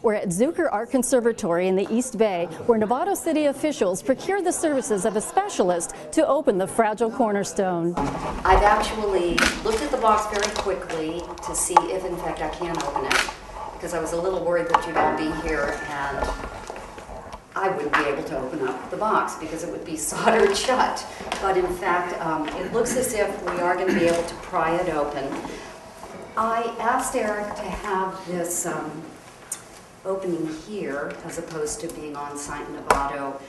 We're at Zukor Art Conservatory in the East Bay, where Novato city officials procured the services of a specialist to open the fragile cornerstone. I've actually looked at the box very quickly to see if in fact I can open it, because I was a little worried that you'd all be here and I wouldn't be able to open up the box because it would be soldered shut. But in fact, it looks as if we are going to be able to pry it open. I asked Eric to have this opening here as opposed to being on site in Novato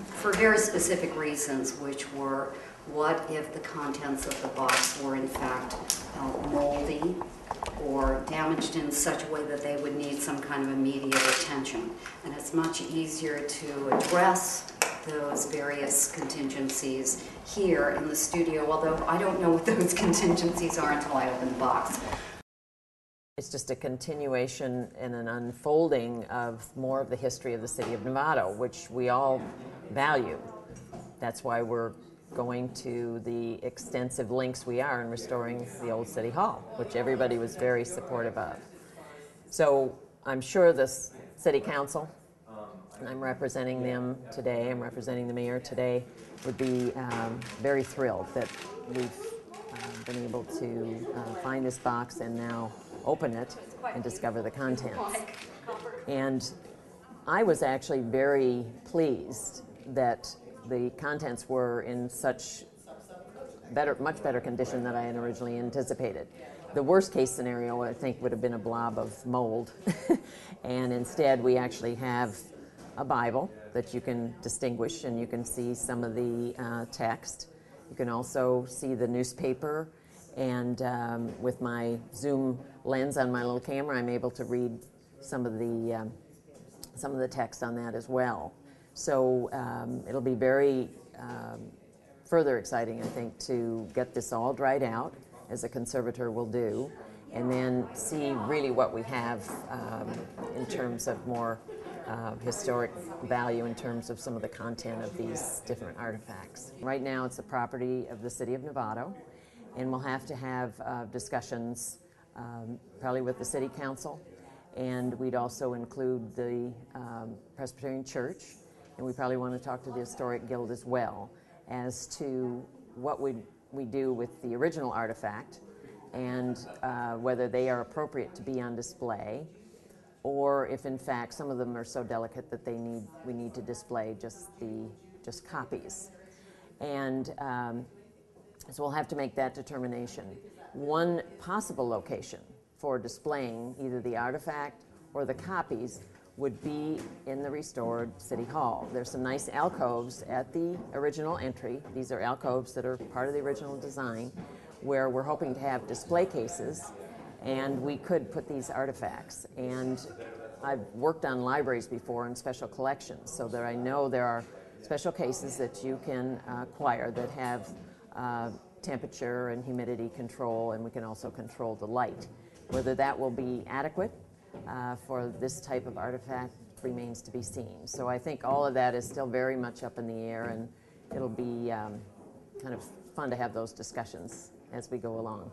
for very specific reasons, which were, what if the contents of the box were in fact moldy or damaged in such a way that they would need some kind of immediate attention. And it's much easier to address those various contingencies here in the studio, although I don't know what those contingencies are until I open the box. It's just a continuation and an unfolding of more of the history of the city of Novato, which we all value. That's why we're going to the extensive lengths we are in restoring the old City Hall, which everybody was very supportive of. So I'm sure the City Council, and I'm representing them today, I'm representing the mayor today, would be very thrilled that we've been able to find this box and now open it and discover the contents. And I was actually very pleased that the contents were in such much better condition than I had originally anticipated. The worst case scenario, I think, would have been a blob of mold. And instead, we actually have a Bible that you can distinguish, and you can see some of the text. You can also see the newspaper, and with my zoom lens on my little camera, I'm able to read some of the text on that as well. So it'll be very further exciting, I think, to get this all dried out, as a conservator will do, and then see really what we have in terms of more historic value in terms of some of the content of these different artifacts. Right now it's the property of the city of Novato, and we'll have to have discussions probably with the city council, and we'd also include the Presbyterian Church, and we probably want to talk to the Historic Guild as well as to what we do with the original artifact, and whether they are appropriate to be on display, or if in fact some of them are so delicate that we need to display just copies. And so we'll have to make that determination. One possible location for displaying either the artifact or the copies would be in the restored City Hall. There's some nice alcoves at the original entry. These are alcoves that are part of the original design, where we're hoping to have display cases, and we could put these artifacts. And I've worked on libraries before in special collections, so that I know there are special cases that you can acquire that have temperature and humidity control, and we can also control the light. Whether that will be adequate for this type of artifact remains to be seen. So I think all of that is still very much up in the air, and it'll be kind of fun to have those discussions as we go along.